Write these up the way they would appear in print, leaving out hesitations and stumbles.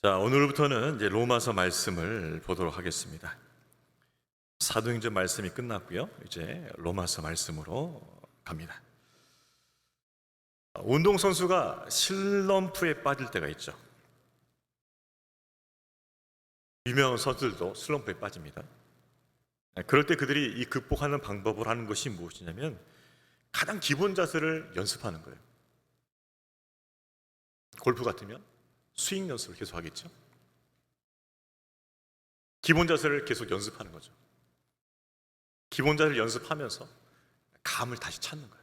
자, 오늘부터는 이제 로마서 말씀을 보도록 하겠습니다. 사도행전 말씀이 끝났고요. 이제 로마서 말씀으로 갑니다. 운동선수가 슬럼프에 빠질 때가 있죠. 유명한 선수들도 슬럼프에 빠집니다. 그럴 때 그들이 이 극복하는 방법을 하는 것이 무엇이냐면 가장 기본 자세를 연습하는 거예요. 골프 같으면 스윙 연습을 계속 하겠죠. 기본 자세를 계속 연습하는 거죠. 기본 자세를 연습하면서 감을 다시 찾는 거예요.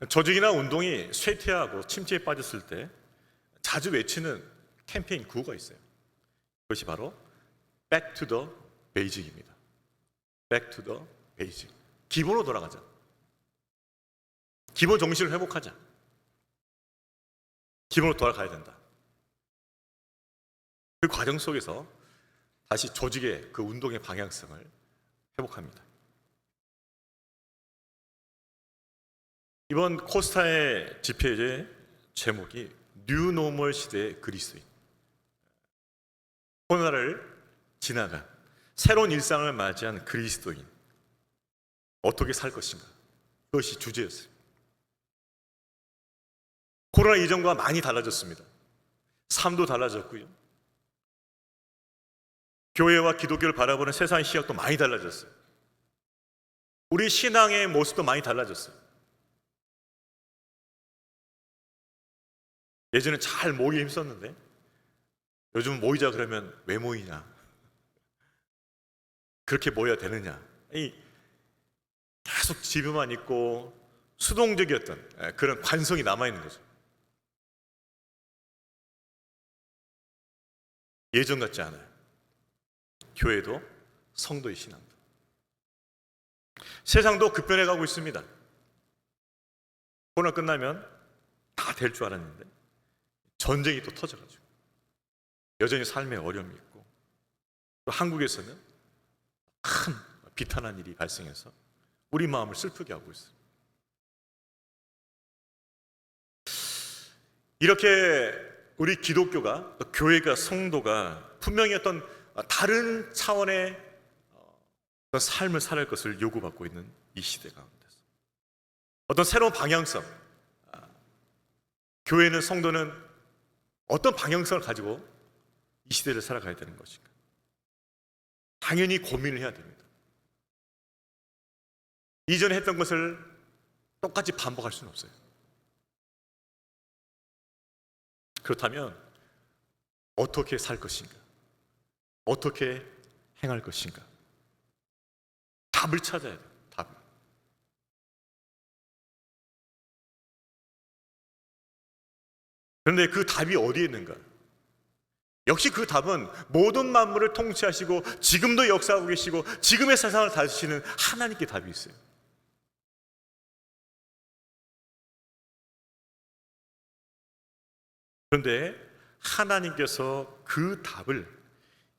조직이나 운동이 쇠퇴하고 침체에 빠졌을 때 자주 외치는 캠페인 구호가 있어요. 그것이 바로 Back to the Basic입니다. Back to the Basic. 기본으로 돌아가자. 기본 정신을 회복하자. 기본으로 돌아가야 된다. 그 과정 속에서 다시 조직의 그 운동의 방향성을 회복합니다. 이번 코스타의 집회의 제목이 뉴 노멀 시대의 그리스도인. 코로나를 지나간 새로운 일상을 맞이한 그리스도인. 어떻게 살 것인가? 그것이 주제였어요. 코로나 이전과 많이 달라졌습니다. 삶도 달라졌고요. 교회와 기독교를 바라보는 세상의 시각도 많이 달라졌어요. 우리 신앙의 모습도 많이 달라졌어요. 예전에 잘 모이기 힘썼는데 요즘 모이자 그러면 왜 모이냐? 그렇게 모여야 되느냐? 계속 집에만 있고 수동적이었던 그런 관성이 남아있는 거죠. 예전 같지 않아요. 교회도 성도의 신앙도. 세상도 급변해가고 있습니다. 코로나 끝나면 다 될 줄 알았는데 전쟁이 또 터져가지고 여전히 삶에 어려움이 있고 또 한국에서는 큰 비탄한 일이 발생해서 우리 마음을 슬프게 하고 있어요. 이렇게 우리 기독교가 또 교회가 성도가 분명히 어떤 다른 차원의 어떤 삶을 살아갈 것을 요구받고 있는 이 시대 가운데서 어떤 새로운 방향성, 교회는 성도는 어떤 방향성을 가지고 이 시대를 살아가야 되는 것인가? 당연히 고민을 해야 됩니다. 이전에 했던 것을 똑같이 반복할 수는 없어요. 그렇다면 어떻게 살 것인가? 어떻게 행할 것인가? 답을 찾아야 돼요. 답을. 그런데 그 답이 어디에 있는가? 역시 그 답은 모든 만물을 통치하시고 지금도 역사하고 계시고 지금의 세상을 다스리시는 하나님께 답이 있어요. 그런데 하나님께서 그 답을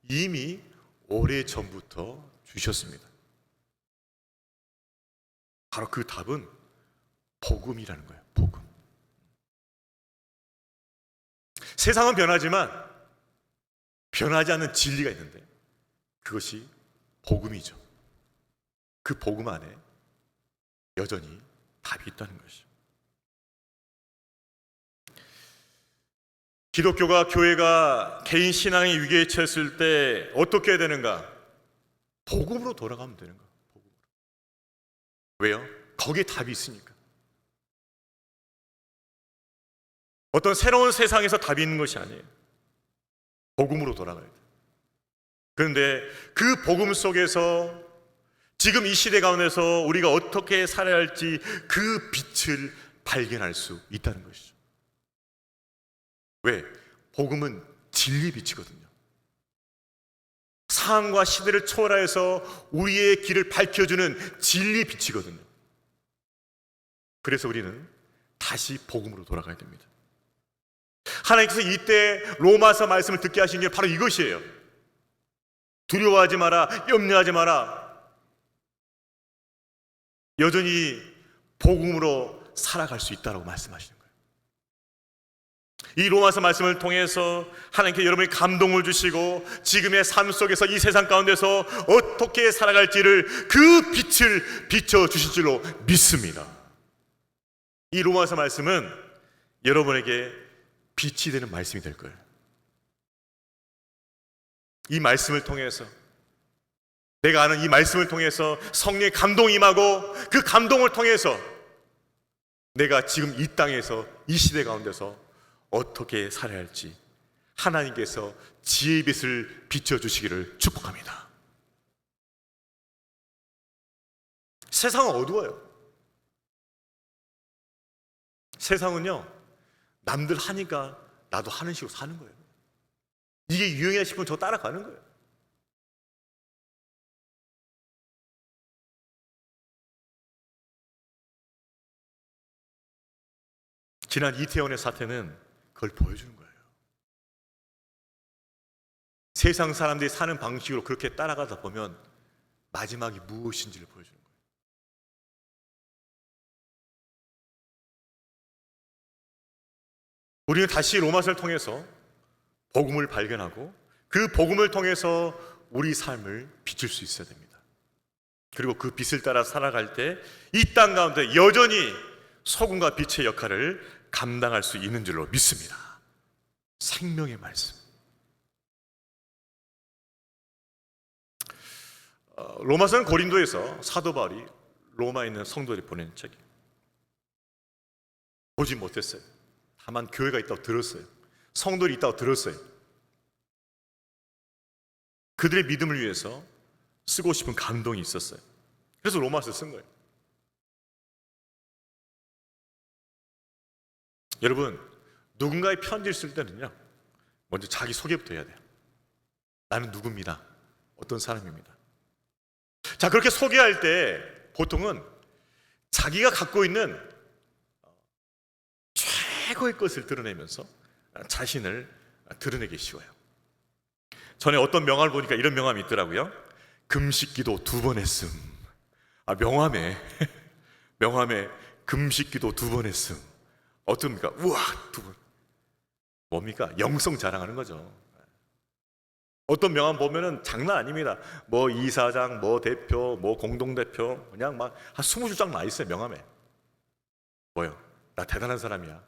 이미 오래전부터 주셨습니다. 바로 그 답은 복음이라는 거예요. 복음. 세상은 변하지만 변하지 않는 진리가 있는데 그것이 복음이죠. 그 복음 안에 여전히 답이 있다는 것이죠. 기독교가 교회가 개인 신앙의 위기에 처했을 때 어떻게 해야 되는가? 복음으로 돌아가면 되는 거예요. 복음으로. 왜요? 거기에 답이 있으니까. 어떤 새로운 세상에서 답이 있는 것이 아니에요. 복음으로 돌아가야 돼요. 그런데 그 복음 속에서 지금 이 시대 가운데서 우리가 어떻게 살아야 할지 그 빛을 발견할 수 있다는 것이죠. 왜? 복음은 진리 빛이거든요. 상황과 시대를 초월하여서 우리의 길을 밝혀주는 진리 빛이거든요. 그래서 우리는 다시 복음으로 돌아가야 됩니다. 하나님께서 이때 로마서 말씀을 듣게 하신 게 바로 이것이에요. 두려워하지 마라, 염려하지 마라. 여전히 복음으로 살아갈 수 있다고 말씀하시는 거예요. 이 로마서 말씀을 통해서 하나님께 여러분이 감동을 주시고 지금의 삶 속에서 이 세상 가운데서 어떻게 살아갈지를 그 빛을 비춰주실 줄로 믿습니다. 이 로마서 말씀은 여러분에게 빛이 되는 말씀이 될 거예요. 이 말씀을 통해서, 내가 아는 이 말씀을 통해서 성령의 감동이 임하고 그 감동을 통해서 내가 지금 이 땅에서 이 시대 가운데서 어떻게 살아야 할지 하나님께서 지혜의 빛을 비춰주시기를 축복합니다. 세상은 어두워요. 세상은요, 남들 하니까 나도 하는 식으로 사는 거예요. 이게 유행이야 싶으면 저 따라가는 거예요. 지난 이태원의 사태는 그걸 보여주는 거예요. 세상 사람들이 사는 방식으로 그렇게 따라가다 보면 마지막이 무엇인지를 보여주는 거예요. 우리는 다시 로마서를 통해서 복음을 발견하고 그 복음을 통해서 우리 삶을 비출 수 있어야 됩니다. 그리고 그 빛을 따라 살아갈 때 이 땅 가운데 여전히 소금과 빛의 역할을 감당할 수 있는 줄로 믿습니다. 생명의 말씀. 로마서는 고린도에서 사도 바울이 로마에 있는 성도들이 보낸 책이에요. 보지 못했어요. 다만 교회가 있다고 들었어요. 성도들이 있다고 들었어요. 그들의 믿음을 위해서 쓰고 싶은 감동이 있었어요. 그래서 로마서를 쓴 거예요. 여러분, 누군가의 편지를 쓸 때는요, 먼저 자기 소개부터 해야 돼요. 나는 누구입니다. 어떤 사람입니다. 자, 그렇게 소개할 때 보통은 자기가 갖고 있는 최고의 것을 드러내면서 자신을 드러내기 쉬워요. 전에 어떤 명함을 보니까 이런 명함이 있더라고요. 금식기도 2번 했음. 명함에 금식기도 2번 했음. 어떻습니까? 우와, 2번. 뭡니까? 영성 자랑하는 거죠. 어떤 명함 보면은 장난 아닙니다. 뭐 이사장, 뭐 대표, 뭐 공동대표, 그냥 막 한 20장 나 있어요, 명함에. 뭐요? 나 대단한 사람이야.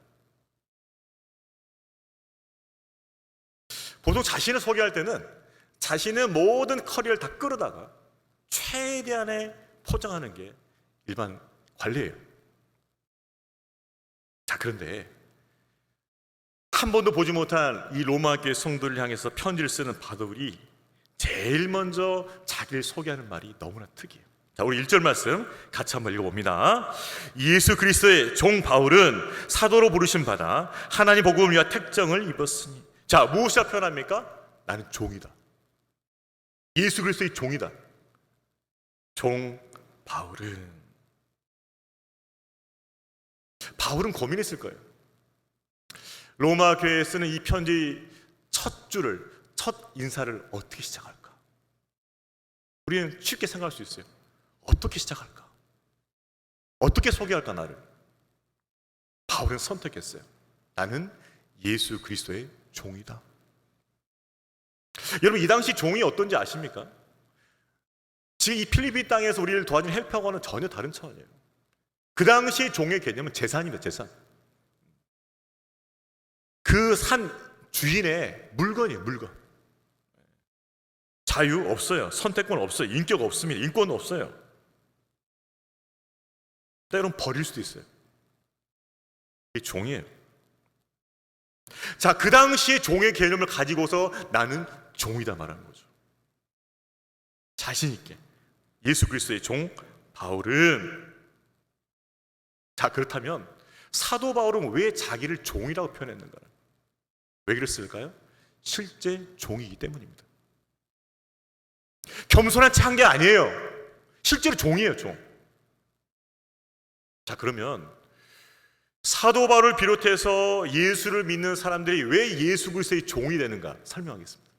보통 자신을 소개할 때는 자신의 모든 커리어를 다 끌어다가 최대한의 포장하는 게 일반 관례예요. 자, 그런데 한 번도 보지 못한 이 로마 교회 성도를 향해서 편지를 쓰는 바울이 제일 먼저 자기를 소개하는 말이 너무나 특이해요. 자, 우리 1절 말씀 같이 한번 읽어봅니다. 예수 그리스도의 종 바울은 사도로 부르심 받아 하나님 복음을 위한 택정을 입었으니. 자, 무엇이라 표현합니까? 나는 종이다. 예수 그리스도의 종이다. 종 바울은 고민했을 거예요. 로마 교회에 쓰는 이 편지 첫 인사를 어떻게 시작할까? 우리는 쉽게 생각할 수 있어요. 어떻게 시작할까? 어떻게 소개할까, 나를? 바울은 선택했어요. 나는 예수 그리스도의 종이다. 여러분, 이 당시 종이 어떤지 아십니까? 지금 이 필리핀 땅에서 우리를 도와준 헬퍼와는 전혀 다른 차원이에요. 그 당시 종의 개념은 재산입니다. 재산. 그 산 주인의 물건이에요. 물건. 자유 없어요. 선택권 없어요. 인격 없습니다. 인권 없어요. 때로는 버릴 수도 있어요. 이게 종이에요. 자, 그 당시에 종의 개념을 가지고서 나는 종이다 말하는 거죠. 자신 있게. 예수 그리스도의 종 바울은. 자, 그렇다면 사도 바울은 왜 자기를 종이라고 표현했는가? 왜 그랬을까요? 실제 종이기 때문입니다. 겸손한 체 한 게 아니에요. 실제로 종이에요, 종. 자, 그러면 사도 바울을 비롯해서 예수를 믿는 사람들이 왜 예수 그리스도의 종이 되는가 설명하겠습니다.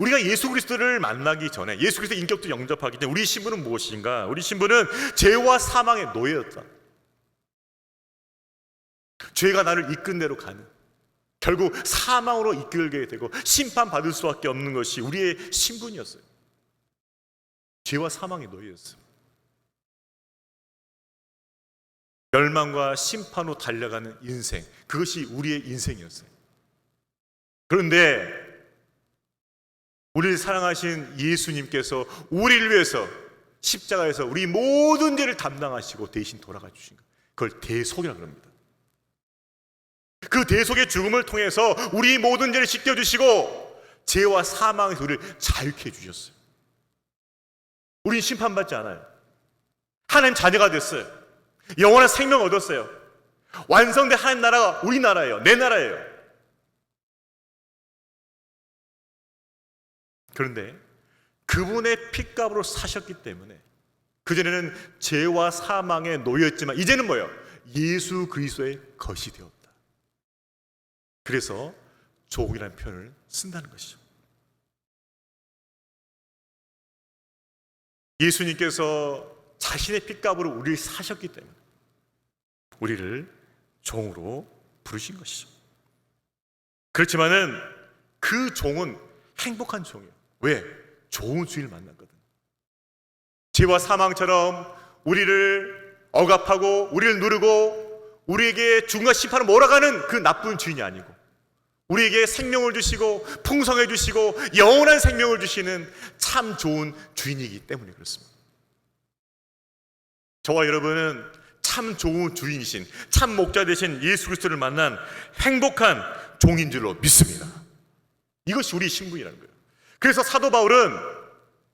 우리가 예수 그리스도를 만나기 전에, 예수 그리스도의 인격도 영접하기 전에 우리 신분은 무엇인가? 우리 신분은 죄와 사망의 노예였다. 죄가 나를 이끈 대로 가는, 결국 사망으로 이끌게 되고 심판받을 수밖에 없는 것이 우리의 신분이었어요. 죄와 사망의 노예였어요. 멸망과 심판으로 달려가는 인생, 그것이 우리의 인생이었어요. 그런데 우리를 사랑하신 예수님께서 우리를 위해서 십자가에서 우리 모든 죄를 담당하시고 대신 돌아가 주신 것, 그걸 대속이라고 합니다. 그 대속의 죽음을 통해서 우리 모든 죄를 씻겨주시고 죄와 사망에서 우리를 자유케 해주셨어요. 우린 심판받지 않아요. 하나님 자녀가 됐어요. 영원한 생명을 얻었어요. 완성된 하나님 나라가 우리 나라예요. 내 나라예요. 그런데 그분의 핏값으로 사셨기 때문에, 그전에는 죄와 사망의 노예였지만 이제는 뭐예요? 예수 그리스도의 것이 되었다. 그래서 종이라는 표현을 쓴다는 것이죠. 예수님께서 자신의 핏값으로 우리를 사셨기 때문에 우리를 종으로 부르신 것이죠. 그렇지만은 그 종은 행복한 종이에요. 왜? 좋은 주인을 만났거든. 죄와 사망처럼 우리를 억압하고 우리를 누르고 우리에게 죽음과 심판을 몰아가는 그 나쁜 주인이 아니고, 우리에게 생명을 주시고 풍성해 주시고 영원한 생명을 주시는 참 좋은 주인이기 때문에 그렇습니다. 저와 여러분은 참 좋은 주인이신, 참 목자 되신 예수 그리스도를 만난 행복한 종인 줄로 믿습니다. 이것이 우리 신분이라는 거예요. 그래서 사도 바울은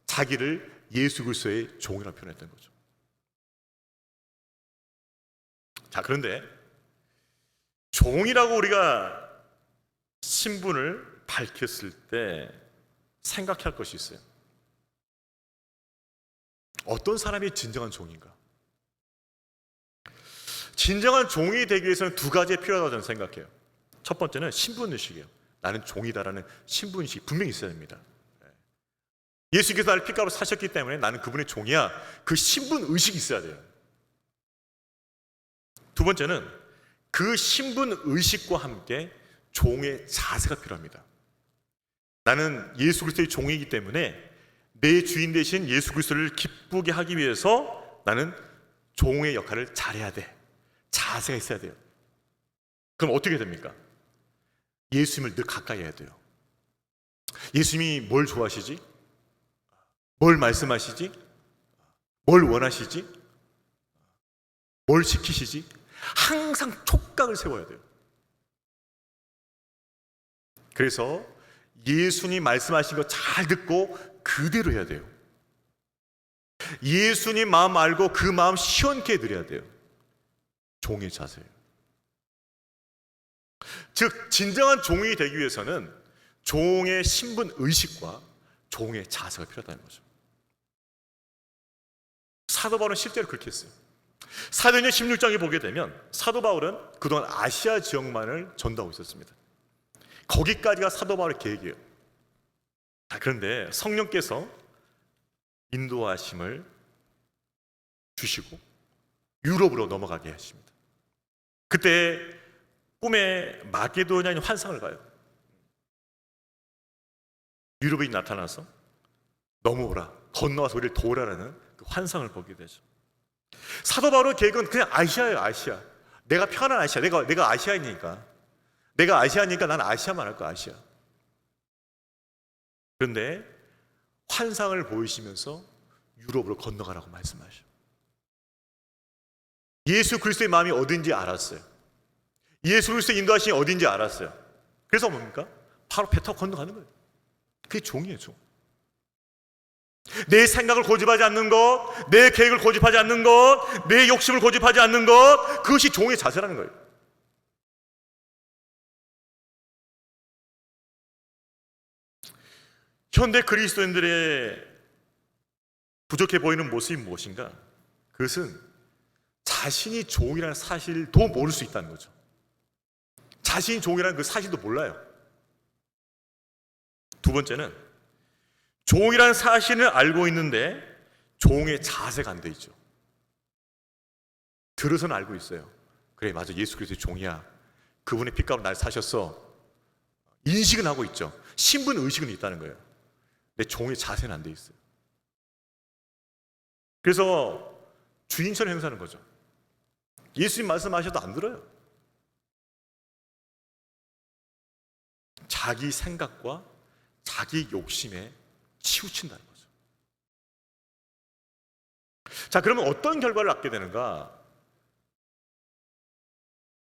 자기를 예수 그리스도의 종이라고 표현했던 거죠. 자, 그런데 종이라고 우리가 신분을 밝혔을 때 생각할 것이 있어요. 어떤 사람이 진정한 종인가? 진정한 종이 되기 위해서는 두 가지가 필요하다고 저는 생각해요. 첫 번째는 신분의식이에요. 나는 종이다라는 신분의식이 분명히 있어야 됩니다. 예수께서 나를 핏값으로 사셨기 때문에 나는 그분의 종이야. 그 신분의식이 있어야 돼요. 두 번째는 그 신분의식과 함께 종의 자세가 필요합니다. 나는 예수 그리스도의 종이기 때문에 내 주인 되신 예수 그리스도를 기쁘게 하기 위해서 나는 종의 역할을 잘해야 돼. 자세가 있어야 돼요. 그럼 어떻게 됩니까? 예수님을 늘 가까이 해야 돼요. 예수님이 뭘 좋아하시지? 뭘 말씀하시지? 뭘 원하시지? 뭘 시키시지? 항상 촉각을 세워야 돼요. 그래서 예수님 말씀하신 거 잘 듣고 그대로 해야 돼요. 예수님 마음 알고 그 마음 시원케 해드려야 돼요. 종의 자세예요. 즉 진정한 종이 되기 위해서는 종의 신분 의식과 종의 자세가 필요하다는 거죠. 사도 바울은 실제로 그렇게 했어요. 사도행전 16장에 보게 되면 사도 바울은 그동안 아시아 지역만을 전도하고 있었습니다. 거기까지가 사도 바울의 계획이에요. 그런데 성령께서 인도하심을 주시고 유럽으로 넘어가게 하십니다. 그때 꿈에 마게도냐인 환상을 봐요. 유럽인이 나타나서 넘어오라, 건너와서 우리를 도우라라는 그 환상을 보게 되죠. 사도 바울의 계획은 그냥 아시아예요. 아시아. 내가 편한 아시아. 내가 아시아이니까. 내가 아시아니까 난 아시아만 할 거야. 아시아. 그런데 환상을 보이시면서 유럽으로 건너가라고 말씀하셔. 예수 그리스도의 마음이 어딘지 알았어요. 예수 그리스도의 인도하심이 어딘지 알았어요. 그래서 뭡니까? 바로 배 타고 건너가는 거예요. 그게 종이에요, 종. 내 생각을 고집하지 않는 것, 내 계획을 고집하지 않는 것, 내 욕심을 고집하지 않는 것, 그것이 종의 자세라는 거예요. 현대 그리스도인들의 부족해 보이는 모습이 무엇인가? 그것은 자신이 종이라는 사실도 모를 수 있다는 거죠. 자신이 종이라는 그 사실도 몰라요. 두 번째는 종이라는 사실을 알고 있는데 종의 자세가 안 돼 있죠. 들어서는 알고 있어요. 그래, 맞아, 예수 그리스도의 종이야. 그분의 핏값으로 날 사셨어. 인식은 하고 있죠. 신분 의식은 있다는 거예요. 내 종의 자세는 안 돼 있어요. 그래서 주인처럼 행사하는 거죠. 예수님 말씀하셔도 안 들어요. 자기 생각과 자기 욕심에 치우친다는 거죠. 자, 그러면 어떤 결과를 낳게 되는가?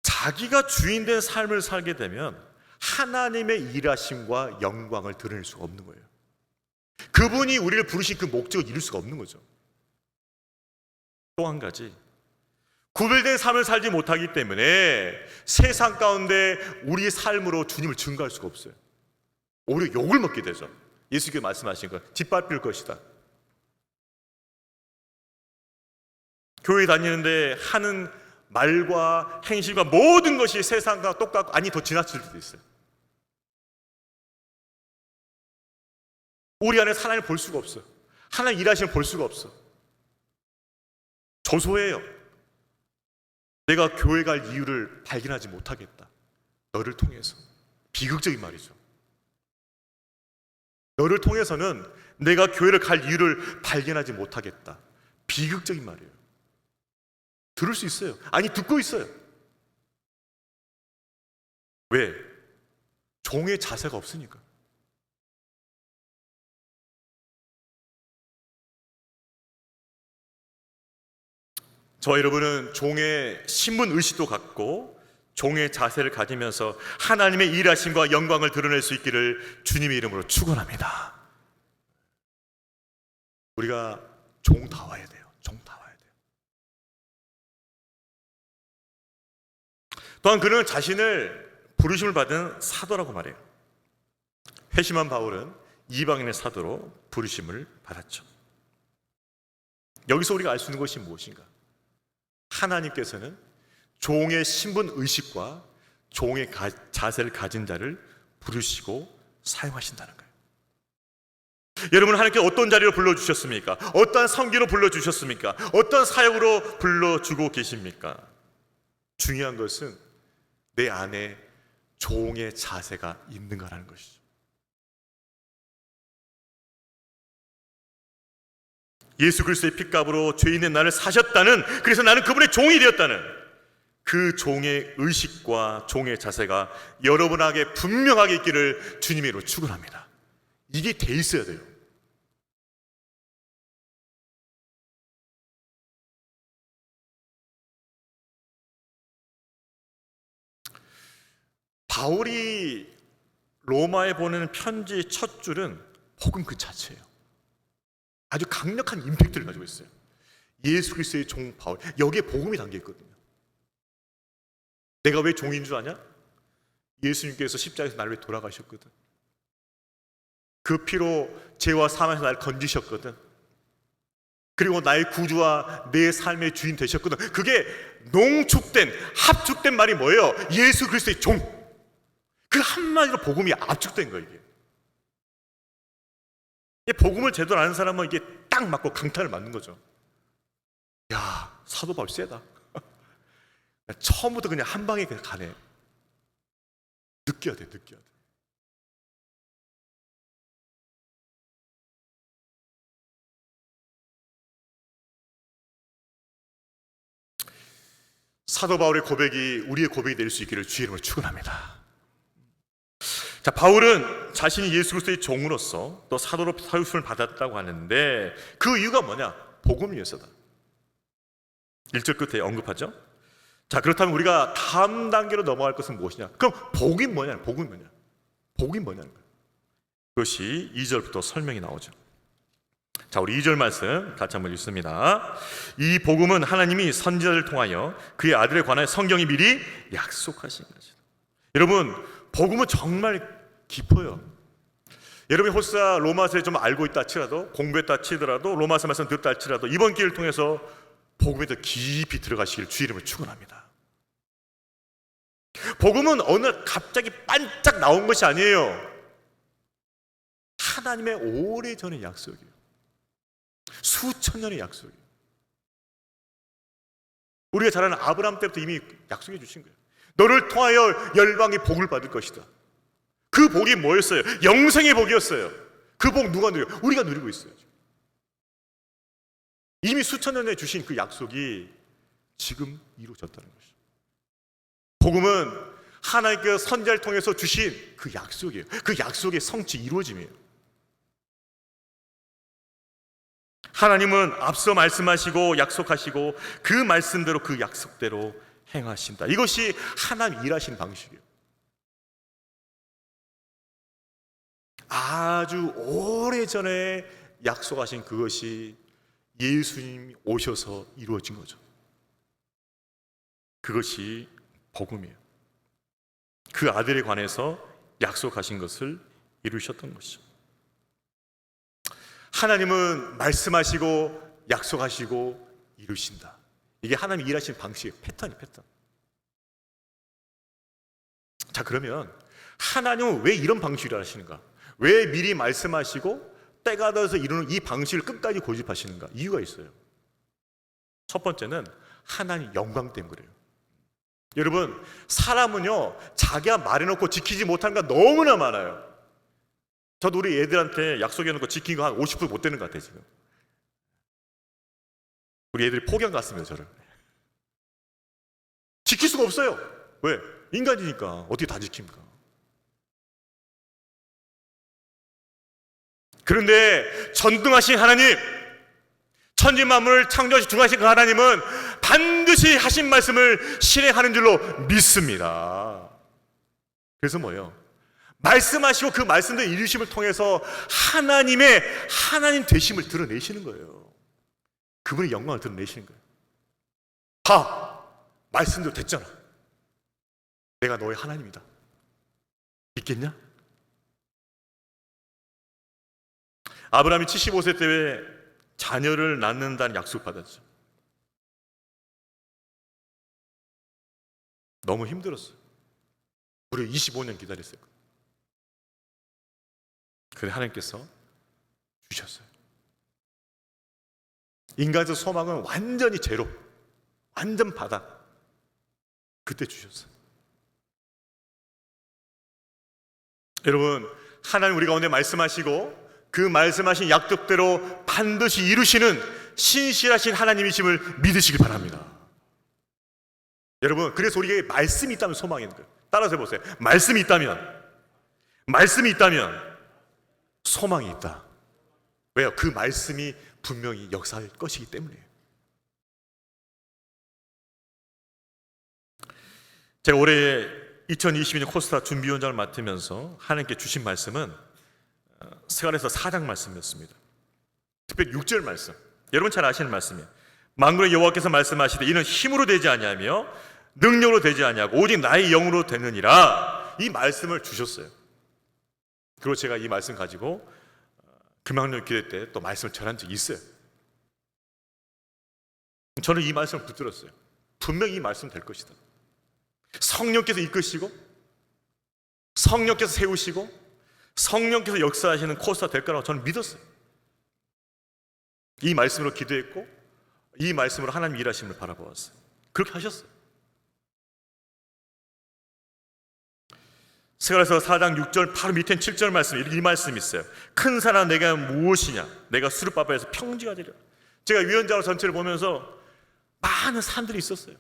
자기가 주인된 삶을 살게 되면 하나님의 일하심과 영광을 드러낼 수가 없는 거예요. 그분이 우리를 부르신 그 목적을 이룰 수가 없는 거죠. 또 한 가지, 구별된 삶을 살지 못하기 때문에 세상 가운데 우리의 삶으로 주님을 증거할 수가 없어요. 오히려 욕을 먹게 되죠. 예수께서 말씀하신 것, 짓밟힐 것이다. 교회 다니는데 하는 말과 행실과 모든 것이 세상과 똑같고, 아니 더 지나칠 수도 있어요. 우리 안에 하나님을 볼 수가 없어요. 하나님 일하시면 볼 수가 없어. 저소해요. 내가 교회 갈 이유를 발견하지 못하겠다. 너를 통해서. 비극적인 말이죠. 너를 통해서는 내가 교회를 갈 이유를 발견하지 못하겠다. 비극적인 말이에요. 들을 수 있어요. 아니, 듣고 있어요. 왜? 종의 자세가 없으니까. 저와 여러분은 종의 신분 의식도 갖고 종의 자세를 가지면서 하나님의 일하심과 영광을 드러낼 수 있기를 주님의 이름으로 축원합니다. 우리가 종다워야 돼요. 종다워야 돼요. 또한 그는 자신을 부르심을 받은 사도라고 말해요. 회심한 바울은 이방인의 사도로 부르심을 받았죠. 여기서 우리가 알 수 있는 것이 무엇인가? 하나님께서는 종의 신분 의식과 종의 자세를 가진 자를 부르시고 사용하신다는 거예요. 여러분, 하나님께 어떤 자리로 불러주셨습니까? 어떠한 성기로 불러주셨습니까? 어떤 사역으로 불러주고 계십니까? 중요한 것은 내 안에 종의 자세가 있는가라는 것이죠. 예수 그리스도의 핏값으로 죄 있는 나를 사셨다는, 그래서 나는 그분의 종이 되었다는 그 종의 의식과 종의 자세가 여러분에게 분명하게 있기를 주님의 이름으로 축원합니다. 이게 돼 있어야 돼요. 바울이 로마에 보내는 편지의 첫 줄은 복음 그 자체예요. 아주 강력한 임팩트를 가지고 있어요. 예수 그리스도의 종 바울, 여기에 복음이 담겨 있거든요. 내가 왜 종인 줄 아냐? 예수님께서 십자가에서 나를 위해 돌아가셨거든. 그 피로 죄와 사망에서 나를 건지셨거든. 그리고 나의 구주와 내 삶의 주인 되셨거든. 그게 농축된, 합축된 말이 뭐예요? 예수 그리스도의 종. 그 한마디로 복음이 압축된 거예요. 이게 복음을 제대로 아는 사람은 이게 딱 맞고 강타를 맞는 거죠. 야, 사도 바울 세다. 처음부터 그냥 한 방에 그냥 가네. 느껴야 돼, 느껴야 돼. 사도 바울의 고백이 우리의 고백이 될 수 있기를 주의 이름으로 축원합니다. 자, 바울은 자신이 예수 그리스도의 종으로서 또 사도로 사육심을 받았다고 하는데 그 이유가 뭐냐? 복음을 위해서다. 1절 끝에 언급하죠. 자, 그렇다면 우리가 다음 단계로 넘어갈 것은 무엇이냐? 그럼 복이 뭐냐? 복이 뭐냐? 복이 뭐냐는 거예요. 그것이 2절부터 설명이 나오죠. 자, 우리 2절 말씀 같이 한번 읽습니다. 이 복음은 하나님이 선지자를 통하여 그의 아들에 관하여 성경이 미리 약속하신 것이다. 여러분, 복음은 정말 깊어요. 여러분이 혹사 로마서에 좀 알고 있다 치더라도, 공부했다 치더라도, 로마서 말씀 듣다 치더라도 이번 기회를 통해서 복음에 더 깊이 들어가시길 주의 이름으로 축원합니다. 복음은 어느 날 갑자기 반짝 나온 것이 아니에요. 하나님의 오래전의 약속이에요. 수천 년의 약속이에요. 우리가 잘 아는 아브라함 때부터 이미 약속해 주신 거예요. 너를 통하여 열방이 복을 받을 것이다. 그 복이 뭐였어요? 영생의 복이었어요. 그 복 누가 누려요? 우리가 누리고 있어요. 이미 수천 년 전에 주신 그 약속이 지금 이루어졌다는 것이죠. 복음은 하나님께서 선지자를 통해서 주신 그 약속이에요. 그 약속의 성취 이루어짐이에요. 하나님은 앞서 말씀하시고 약속하시고 그 말씀대로 그 약속대로 행하신다. 이것이 하나님 일하신 방식이에요. 아주 오래전에 약속하신 그것이 예수님이 오셔서 이루어진 거죠. 그것이 복음이에요. 그 아들에 관해서 약속하신 것을 이루셨던 것이죠. 하나님은 말씀하시고 약속하시고 이루신다. 이게 하나님이 일하시는 방식이에요. 패턴이 패턴. 자, 그러면 하나님은 왜 이런 방식으로 하시는가? 왜 미리 말씀하시고 때가 돼서 이루는 이 방식을 끝까지 고집하시는가? 이유가 있어요. 첫 번째는 하나님 영광 때문에 그래요. 여러분, 사람은요 자기가 말해놓고 지키지 못하는 거 너무나 많아요. 저도 우리 애들한테 약속해놓고 지킨 거 한 50% 못 되는 것 같아요. 지금 우리 애들이 포기한 것 같습니다. 저를 지킬 수가 없어요. 왜? 인간이니까 어떻게 다 지킵니까? 그런데 전능하신 하나님, 천지만물을 창조하신 중하신 그 하나님은 반드시 하신 말씀을 실행하는 줄로 믿습니다. 그래서 뭐예요? 말씀하시고 그 말씀대로 이루심을 통해서 하나님의 하나님 되심을 드러내시는 거예요. 그분의 영광을 드러내시는 거예요. 봐, 말씀대로 됐잖아. 내가 너의 하나님이다. 믿겠냐? 아브라함이 75세 때에 자녀를 낳는다는 약속 받았죠. 너무 힘들었어요. 무려 25년 기다렸어요. 그런데 하나님께서 주셨어요. 인간의 소망은 완전히 제로, 완전 바닥. 그때 주셨어요. 여러분, 하나님 우리 가운데 말씀하시고 그 말씀하신 약속대로 반드시 이루시는 신실하신 하나님이심을 믿으시길 바랍니다. 여러분, 그래서 우리에게 말씀이 있다면 소망이 있는 거예요. 따라서 해보세요. 말씀이 있다면 소망이 있다. 왜요? 그 말씀이 분명히 역사할 것이기 때문이에요. 제가 올해 2022년 코스타 준비위원장을 맡으면서 하나님께 주신 말씀은 스가랴서 4장 말씀이었습니다. 특별히 6절 말씀, 여러분 잘 아시는 말씀이에요. 만군의 여호와께서 말씀하시되 이는 힘으로 되지 아니하며 능력으로 되지 아니하고 오직 나의 영으로 되느니라. 이 말씀을 주셨어요. 그리고 제가 이 말씀 가지고 금양령 기도 때 또 말씀을 전한 적이 있어요. 저는 이 말씀을 붙들었어요. 분명히 이 말씀 될 것이다. 성령께서 이끄시고 성령께서 세우시고 성령께서 역사하시는 코스가 될 거라고 저는 믿었어요. 이 말씀으로 기도했고 이 말씀으로 하나님 일하심을 바라보았어요. 그렇게 하셨어요. 스가랴서 4장 6절 바로 밑에 7절 말씀, 이 말씀이 있어요. 큰 산아 내가 무엇이냐, 내가 수르바벨에서 평지가 되리라. 제가 위원장으로 전체를 보면서 많은 산들이 있었어요.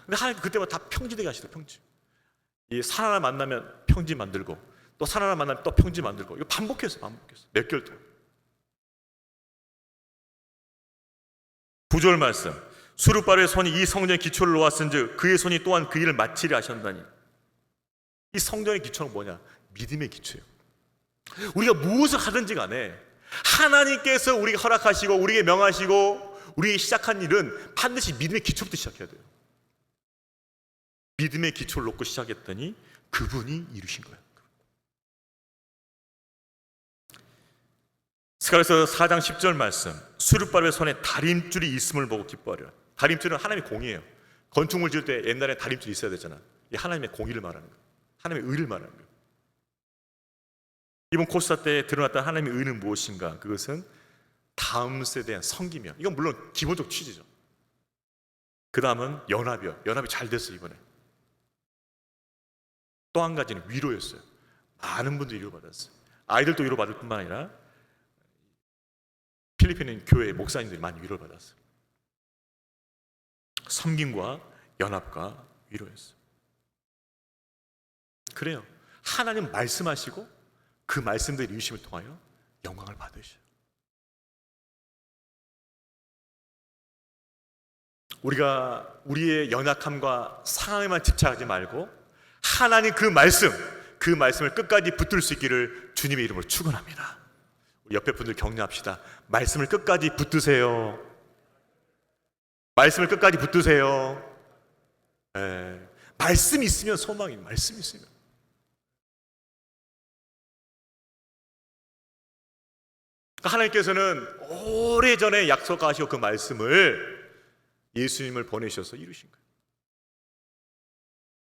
근데 하나님 그때마다 다 평지되게 하시더라고요. 평지. 이 산 하나 만나면 평지 만들고 또 산 하나 만나면 또 평지 만들고, 이거 반복했어요. 몇 개월 동안. 9절 말씀, 수르바벨의 손이 이 성전의 기초를 놓았은즉 그의 손이 또한 그 일을 마치려 하셨나니. 이 성전의 기초는 뭐냐? 믿음의 기초예요. 우리가 무엇을 하든지 간에 하나님께서 우리에게 허락하시고 우리에게 명하시고 우리에게 시작한 일은 반드시 믿음의 기초부터 시작해야 돼요. 믿음의 기초를 놓고 시작했더니 그분이 이루신 거예요. 스가랴서 4장 10절 말씀, 수르바벨의 손에 다림줄이 있음을 보고 기뻐하리라. 다림줄은 하나님의 공이에요. 건축물 지을 때 옛날에 다림줄이 있어야 되잖아. 이 하나님의 공의를 말하는 거예요. 하나님의 의를 말하는 거예요. 이번 코스타 때 드러났던 하나님의 의는 무엇인가? 그것은 다음 세대에 대한 섬기며, 이건 물론 기본적 취지죠. 그 다음은 연합이요. 연합이 잘 됐어요, 이번에. 또 한 가지는 위로였어요. 많은 분들이 위로받았어요. 아이들도 위로받을 뿐만 아니라 필리핀 교회 목사님들이 많이 위로를 받았어요. 섬김과 연합과 위로였어요. 그래요. 하나님 말씀하시고 그 말씀들의 이루심을 통하여 영광을 받으셔요. 우리가 우리의 연약함과 상함에만 집착하지 말고 하나님 그 말씀을 끝까지 붙들 수 있기를 주님의 이름으로 축원합니다. 우리 옆에 분들 격려합시다. 말씀을 끝까지 붙드세요. 말씀을 끝까지 붙드세요. 말씀 있으면 소망입니다. 말씀 있으면. 하나님께서는 오래전에 약속하시고 그 말씀을 예수님을 보내셔서 이루신 거예요.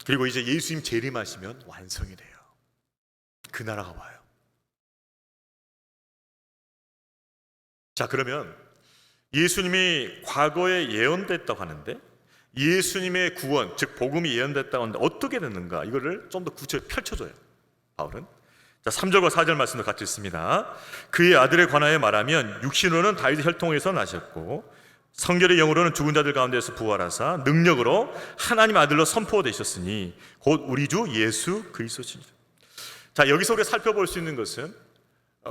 그리고 이제 예수님 재림하시면 완성이 돼요. 그 나라가 와요. 자, 그러면 예수님이 과거에 예언됐다고 하는데 예수님의 구원, 즉 복음이 예언됐다고 하는데 어떻게 됐는가? 이거를 좀 더 구체적으로 펼쳐줘요, 바울은. 자, 3절과 4절 말씀도 같이 있습니다. 그의 아들에 관하여 말하면 육신으로는 다윗의 혈통에서 나셨고 성결의 영으로는 죽은 자들 가운데서 부활하사 능력으로 하나님 아들로 선포되셨으니 곧 우리 주 예수 그리스도시니라. 자, 여기서 우리가 살펴볼 수 있는 것은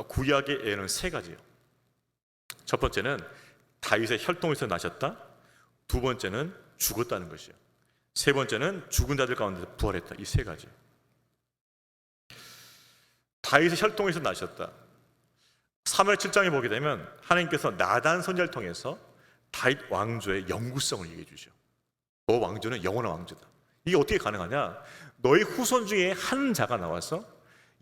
구약의 예언은 세 가지예요. 첫 번째는 다윗의 혈통에서 나셨다. 두 번째는 죽었다는 것이에요. 세 번째는 죽은 자들 가운데서 부활했다. 이 세 가지. 다윗의 혈통에서 나셨다. 사무엘 7장에 보게 되면 하나님께서 나단 선지자를 통해서 다윗 왕조의 영구성을 얘기해 주죠. 너 왕조는 영원한 왕조다. 이게 어떻게 가능하냐? 너의 후손 중에 한 자가 나와서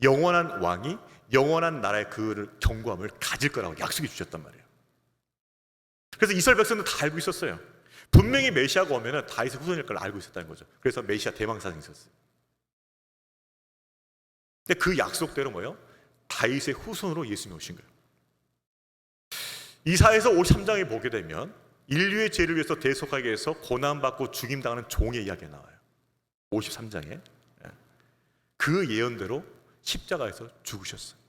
영원한 왕이 영원한 나라의 그 경고함을 가질 거라고 약속해 주셨단 말이에요. 그래서 이스라엘 백성도 다 알고 있었어요. 분명히 메시아가 오면 다윗의 후손일 걸 알고 있었다는 거죠. 그래서 메시아 대망사상이 있었어요. 근데 그 약속대로 뭐예요? 다윗의 후손으로 예수님이 오신 거예요. 이사야서 53장에 보게 되면 인류의 죄를 위해서 대속하기 위해서 고난받고 죽임당하는 종의 이야기가 나와요. 53장에. 그 예언대로 십자가에서 죽으셨어요.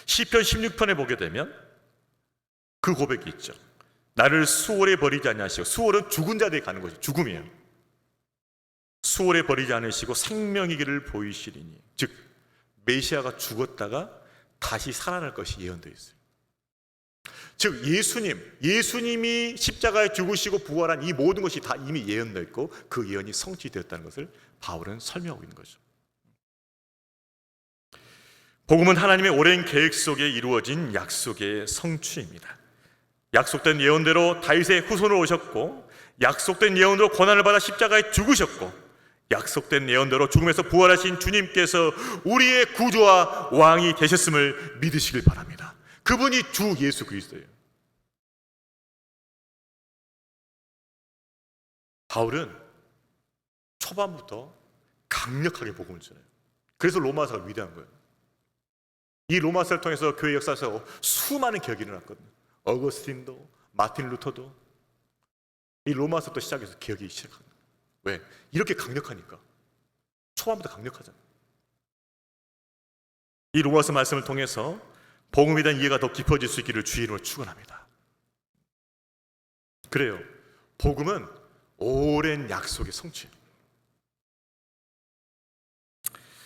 시편 16편에 보게 되면 그 고백이 있죠. 나를 수월에 버리지 아니하시고, 수월은 죽은 자들이 가는 것이죠. 죽음이에요. 수월에 버리지 않으시고 생명의 길을 보이시리니, 즉 메시아가 죽었다가 다시 살아날 것이 예언되어 있어요. 즉 예수님이 십자가에 죽으시고 부활한 이 모든 것이 다 이미 예언되어 있고 그 예언이 성취되었다는 것을 바울은 설명하고 있는 거죠. 복음은 하나님의 오랜 계획 속에 이루어진 약속의 성취입니다. 약속된 예언대로 다윗의 후손으로 오셨고, 약속된 예언대로 고난을 받아 십자가에 죽으셨고, 약속된 예언대로 죽음에서 부활하신 주님께서 우리의 구주와 왕이 되셨음을 믿으시길 바랍니다. 그분이 주 예수 그리스도예요. 바울은 초반부터 강력하게 복음을 전해요. 그래서 로마서가 위대한 거예요. 이 로마서를 통해서 교회 역사에서 수많은 개혁이 일어났거든요. 어거스틴도 마틴 루터도 이 로마서부터 시작해서 개혁이 시작합니다. 왜? 이렇게 강력하니까. 초반부터 강력하잖아요. 이 로마서 말씀을 통해서 복음에 대한 이해가 더 깊어질 수 있기를 주의 이름으로 축원합니다. 그래요. 복음은 오랜 약속의 성취예요.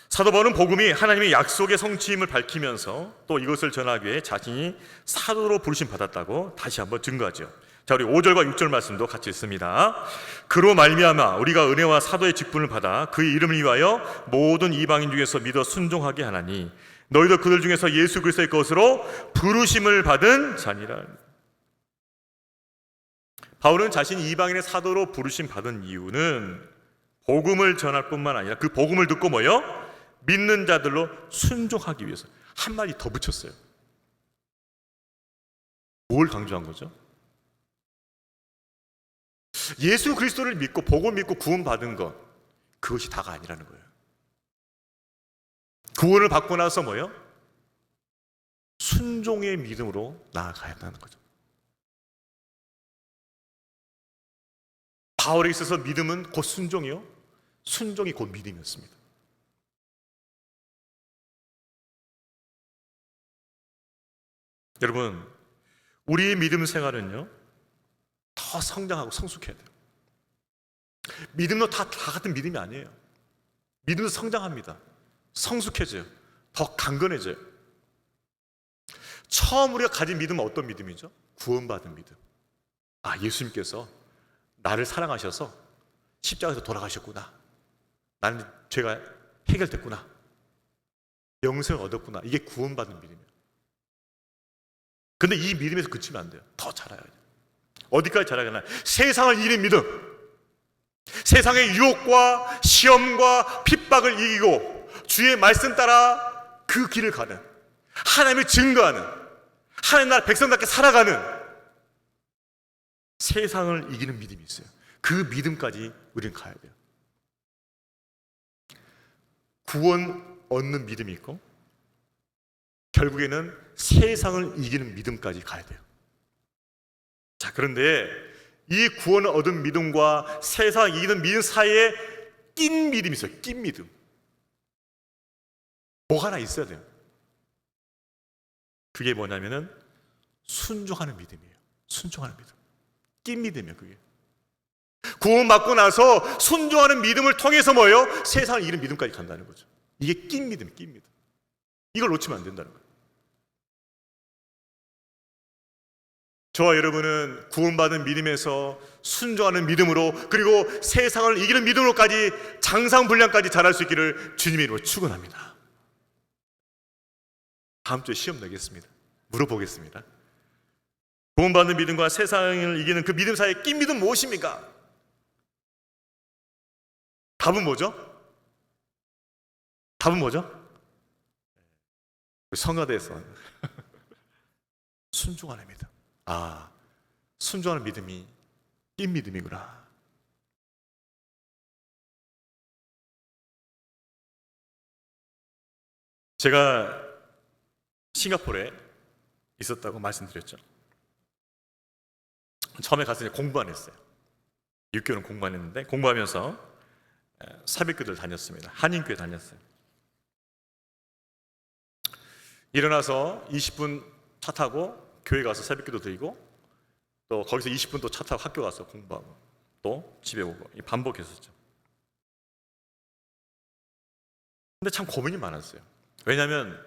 사도 바울은 복음이 하나님의 약속의 성취임을 밝히면서 또 이것을 전하기 위해 자신이 사도로 부르심 받았다고 다시 한번 증거하죠. 자, 우리 5절과 6절 말씀도 같이 읽습니다. 그로 말미암아 우리가 은혜와 사도의 직분을 받아 그의 이름을 위하여 모든 이방인 중에서 믿어 순종하게 하나니 너희도 그들 중에서 예수 그리스도의 것으로 부르심을 받은 자니라. 바울은 자신이 이방인의 사도로 부르심 받은 이유는 복음을 전할 뿐만 아니라 그 복음을 듣고 뭐요? 믿는 자들로 순종하기 위해서. 한마디 더 붙였어요. 뭘 강조한 거죠? 예수 그리스도를 믿고 복음 믿고 구원 받은 것, 그것이 다가 아니라는 거예요. 구원을 받고 나서 뭐예요? 순종의 믿음으로 나아가야 한다는 거죠. 바울에 있어서 믿음은 곧 순종이요, 순종이 곧 믿음이었습니다. 여러분, 우리의 믿음 생활은요, 더 성장하고 성숙해야 돼요. 믿음도 다 같은 믿음이 아니에요. 믿음도 성장합니다. 성숙해져요. 더 강건해져요. 처음 우리가 가진 믿음은 어떤 믿음이죠? 구원받은 믿음. 아, 예수님께서 나를 사랑하셔서 십자가에서 돌아가셨구나. 나는 죄가 해결됐구나. 영생을 얻었구나. 이게 구원받은 믿음이에요. 근데 이 믿음에서 그치면 안 돼요. 더 자라야 돼요. 어디까지 자라야 되나? 세상을 이기는 믿음. 세상의 유혹과 시험과 핍박을 이기고 주의 말씀 따라 그 길을 가는, 하나님을 증거하는, 하나님 나라 백성답게 살아가는 세상을 이기는 믿음이 있어요. 그 믿음까지 우리는 가야 돼요. 구원 얻는 믿음이 있고 결국에는 세상을 이기는 믿음까지 가야 돼요. 자, 그런데 이 구원을 얻은 믿음과 세상을 이기는 믿음 사이에 낀 믿음이 있어요. 낀 믿음. 뭐가 하나 있어야 돼요. 그게 뭐냐면은 순종하는 믿음이에요. 순종하는 믿음. 낀 믿음이에요. 그게 구원받고 나서 순종하는 믿음을 통해서 뭐예요? 세상을 이기는 믿음까지 간다는 거죠. 이게 낀 믿음, 낀 믿음. 이걸 놓치면 안 된다는 거예요. 저와 여러분은 구원받은 믿음에서 순종하는 믿음으로, 그리고 세상을 이기는 믿음으로까지 장상분량까지 자랄 수 있기를 주님의 이름으로 축원합니다. 다음 주에 시험 내겠습니다. 물어보겠습니다. 구원받는 믿음과 세상을 이기는 그 믿음 사이에 낀 믿음 무엇입니까? 답은 뭐죠? 답은 뭐죠? 성가대에서 순종하는 믿음. 아, 순종하는 믿음이 낀 믿음이구나. 제가 싱가포르에 있었다고 말씀드렸죠. 처음에 가서 공부 안 했어요. 6개월은 공부 안 했는데, 공부하면서 사백교도를 다녔습니다. 한인교회 다녔어요. 일어나서 20분 차 타고 교회 가서 새벽기도 드리고, 또 거기서 20분 또 차 타고 학교 가서 공부하고, 또 집에 오고, 반복했었죠. 근데 참 고민이 많았어요. 왜냐하면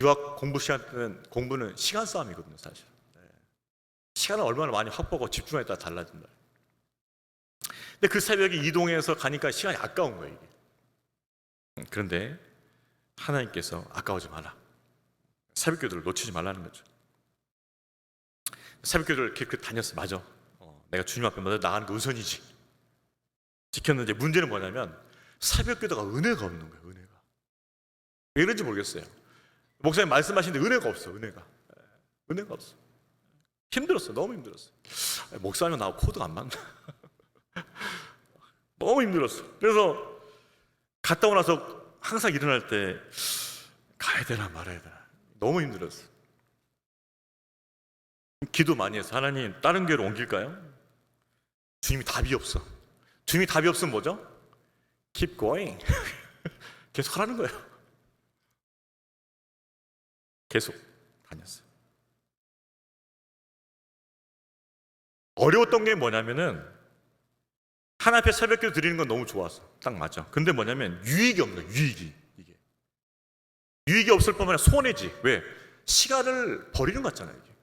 유학 공부 시간 때는 공부는 시간 싸움이거든요, 사실. 시간을 얼마나 많이 확보하고 집중에 따라 달라진다. 근데 그 새벽에 이동해서 가니까 시간이 아까운 거예요, 이게. 그런데 하나님께서 아까워지 마라. 새벽기도를 놓치지 말라는 거죠. 새벽기도를 이렇게 다녔어. 맞아. 내가 주님 앞에 먼저 나가는 게 우선이지. 지켰는데 문제는 뭐냐면 새벽기도가 은혜가 없는 거예요. 은혜가. 왜 그런지 모르겠어요. 목사님 말씀하시는데 은혜가 없어. 은혜가 없어. 힘들었어. 너무 힘들었어. 목사님 나하고 코드가 안 맞나? 너무 힘들었어. 그래서 갔다 오고 나서 항상 일어날 때 가야 되나 말아야 되나 너무 힘들었어. 기도 많이 해서 하나님 다른 교회로 옮길까요? 주님이 답이 없어. 주님이 답이 없으면 뭐죠? Keep going. 계속 하라는 거예요. 계속 다녔어요. 어려웠던 게 뭐냐면은 하나님 앞에 새벽기도 드리는 건 너무 좋았어. 딱 맞아. 근데 뭐냐면 유익이 없는 거야. 이게 유익이 없을 뿐만 아니라 손해지. 왜? 시간을 버리는 것 같잖아요. 이게.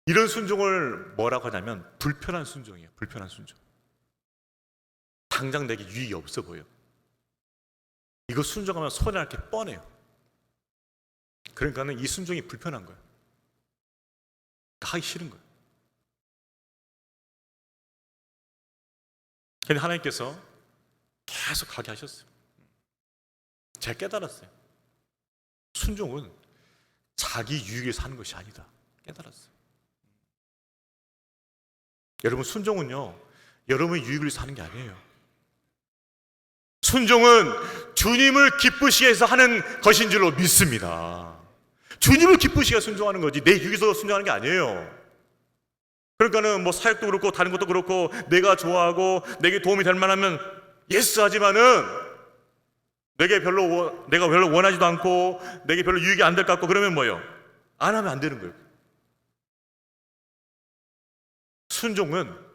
이런 순종을 뭐라고 하냐면 불편한 순종이에요. 불편한 순종. 당장 내게 유익이 없어 보여. 이거 순종하면 손해할 게 뻔해요. 그러니까는 이 순종이 불편한 거예요. 하기 싫은 거예요. 근데 하나님께서 계속 가게 하셨어요. 제가 깨달았어요. 순종은 자기 유익에 사는 것이 아니다. 깨달았어요. 여러분, 순종은요, 여러분의 유익을 위해서 하는 게 아니에요. 순종은 주님을 기쁘시게 해서 하는 것인 줄로 믿습니다. 주님을 기쁘시게 순종하는 거지 내 유익에서 순종하는 게 아니에요. 그러니까는 뭐 사역도 그렇고 다른 것도 그렇고 내가 좋아하고 내게 도움이 될 만하면 예스 하지만은 내가 별로 원하지도 않고 내게 별로 유익이 안 될 것 같고 그러면 뭐예요? 안 하면 안 되는 거예요. 순종은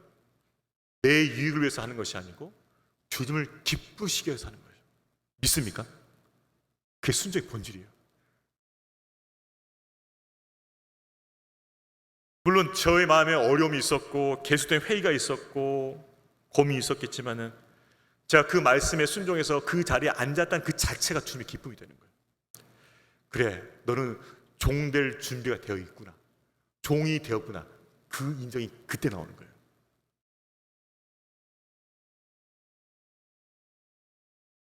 내 유익을 위해서 하는 것이 아니고 주님을 기쁘시게 해서 하는 거예요. 믿습니까? 그게 순종의 본질이에요. 물론 저의 마음에 어려움이 있었고 계속된 회의가 있었고 고민이 있었겠지만은 제가 그 말씀에 순종해서 그 자리에 앉았다는 그 자체가 주님의 기쁨이 되는 거예요. 그래, 너는 종 될 준비가 되어 있구나, 종이 되었구나, 그 인정이 그때 나오는 거예요.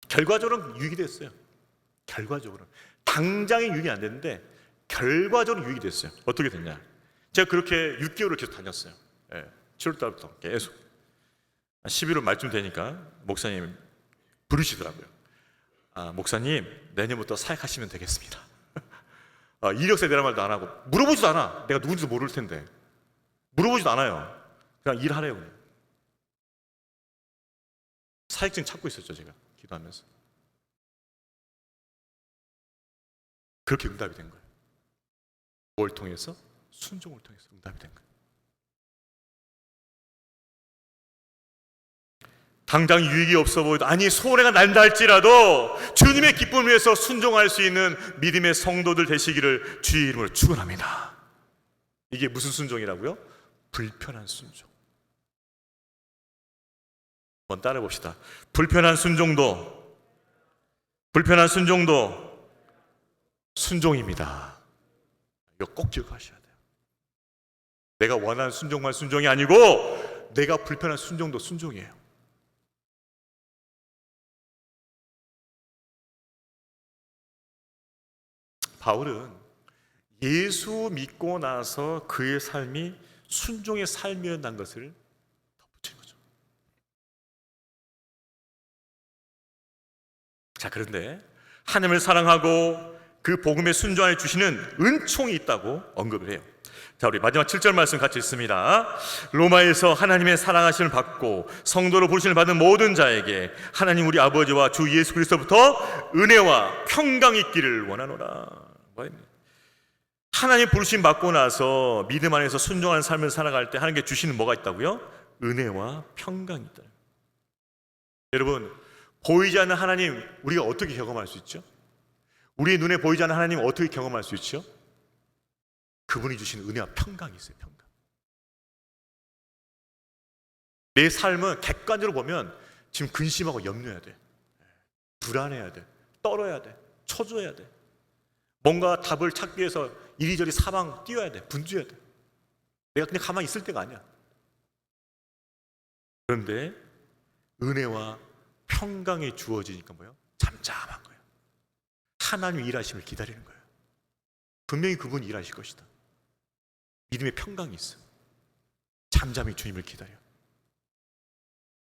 결과적으로는 유익이 됐어요. 결과적으로 당장의 유익이 안 됐는데 결과적으로 유익이 됐어요. 어떻게 됐냐? 제가 그렇게 6개월을 계속 다녔어요. 7월달부터 계속 11월 말쯤 되니까 목사님 부르시더라고요. 목사님 내년부터 사역하시면 되겠습니다. 이력서에 대한 말도 안 하고 물어보지도 않아. 내가 누군지도 모를 텐데 물어보지도 않아요. 그냥 일하래요. 그냥. 사역증 찾고 있었죠. 제가 기도하면서. 그렇게 응답이 된 거예요. 뭘 통해서? 순종을 통해서 응답이 된 거예요. 당장 유익이 없어 보여도, 아니 손해가 난다 할지라도 주님의 기쁨을 위해서 순종할 수 있는 믿음의 성도들 되시기를 주의 이름으로 축원합니다. 이게 무슨 순종이라고요? 불편한 순종. 한번 따라 봅시다. 불편한 순종도 순종입니다. 이거 꼭 기억하셔야 돼요. 내가 원하는 순종만 순종이 아니고 내가 불편한 순종도 순종이에요. 바울은 예수 믿고 나서 그의 삶이 순종의 삶이었다는 것을 덧붙인 거죠. 자, 그런데 하나님을 사랑하고 그 복음에 순종하여 주시는 은총이 있다고 언급을 해요. 자, 우리 마지막 7절 말씀 같이 읽습니다. 로마에서 하나님의 사랑하심을 받고 성도로 부르심을 받은 모든 자에게 하나님 우리 아버지와 주 예수 그리스도부터 은혜와 평강이 있기를 원하노라. 하나님 부르심 받고 나서 믿음 안에서 순종하는 삶을 살아갈 때 하나님께 주시는 뭐가 있다고요? 은혜와 평강이 있다. 여러분, 보이지 않는 하나님 우리가 어떻게 경험할 수 있죠? 우리의 눈에 보이지 않는 하나님 어떻게 경험할 수 있죠? 그분이 주신 은혜와 평강이 있어요. 평강. 내 삶은 객관적으로 보면 지금 근심하고 염려해야 돼, 불안해야 돼, 떨어야 돼, 초조해야 돼, 뭔가 답을 찾기 위해서 이리저리 사방 뛰어야 돼, 분주해야 돼. 내가 그냥 가만히 있을 때가 아니야. 그런데 은혜와 평강이 주어지니까 뭐예요? 잠잠한 거예요. 하나님 일하심을 기다리는 거예요. 분명히 그분이 일하실 것이다. 믿음의 평강이 있어. 잠잠히 주님을 기다려.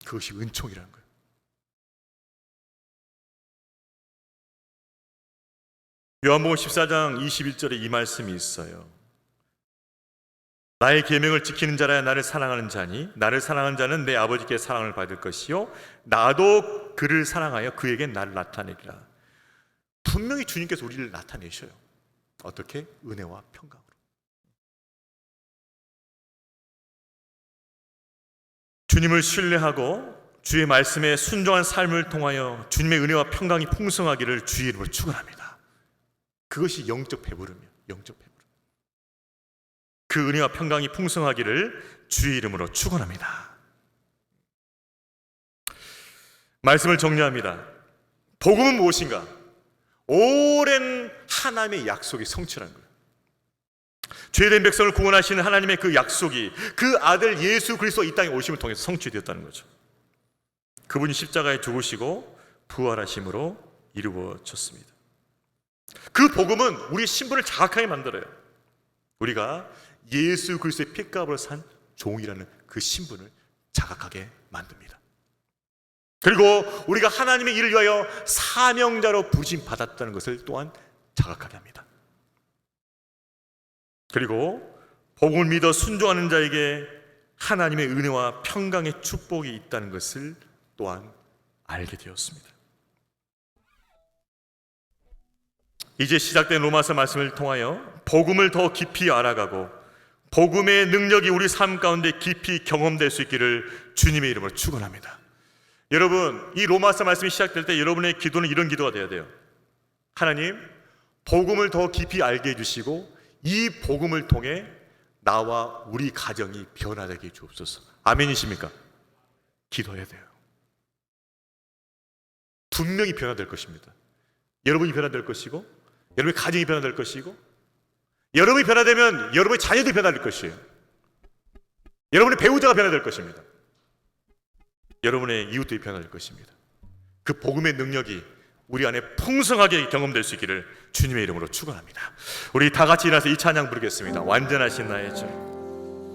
그것이 은총이라는 거예요. 요한복음 14장 21절에 이 말씀이 있어요. 나의 계명을 지키는 자라야 나를 사랑하는 자니 나를 사랑하는 자는 내 아버지께 사랑을 받을 것이요 나도 그를 사랑하여 그에게 나를 나타내리라. 분명히 주님께서 우리를 나타내셔요. 어떻게? 은혜와 평강으로. 주님을 신뢰하고 주의 말씀에 순종한 삶을 통하여 주님의 은혜와 평강이 풍성하기를 주의 이름으로 축원합니다. 그것이 영적 배부름이에요. 영적 배부름. 그 은혜와 평강이 풍성하기를 주의 이름으로 축원합니다. 말씀을 정리합니다. 복음은 무엇인가? 오랜 하나님의 약속이 성취라는 거예요. 죄된 백성을 구원하시는 하나님의 그 약속이 그 아들 예수 그리스도 이 땅에 오심을 통해서 성취되었다는 거죠. 그분이 십자가에 죽으시고 부활하심으로 이루어졌습니다. 그 복음은 우리의 신분을 자각하게 만들어요. 우리가 예수 그리스도의 핏값으로 산 종이라는 그 신분을 자각하게 만듭니다. 그리고 우리가 하나님의 일을 위하여 사명자로 부르심 받았다는 것을 또한 자각하게 합니다. 그리고 복음을 믿어 순종하는 자에게 하나님의 은혜와 평강의 축복이 있다는 것을 또한 알게 되었습니다. 이제 시작된 로마서 말씀을 통하여 복음을 더 깊이 알아가고 복음의 능력이 우리 삶 가운데 깊이 경험될 수 있기를 주님의 이름으로 축원합니다. 여러분, 이 로마서 말씀이 시작될 때 여러분의 기도는 이런 기도가 되어야 돼요. 하나님, 복음을 더 깊이 알게 해주시고 이 복음을 통해 나와 우리 가정이 변화되게 해주옵소서. 아멘이십니까? 기도해야 돼요. 분명히 변화될 것입니다. 여러분이 변화될 것이고 여러분의 가정이 변화될 것이고 여러분이 변화되면 여러분의 자녀들이 변화될 것이에요. 여러분의 배우자가 변화될 것입니다. 여러분의 이웃들이 변화될 것입니다. 그 복음의 능력이 우리 안에 풍성하게 경험될 수 있기를 주님의 이름으로 축원합니다. 우리 다 같이 일어나서 이 찬양 부르겠습니다. 완전하신 나의 주.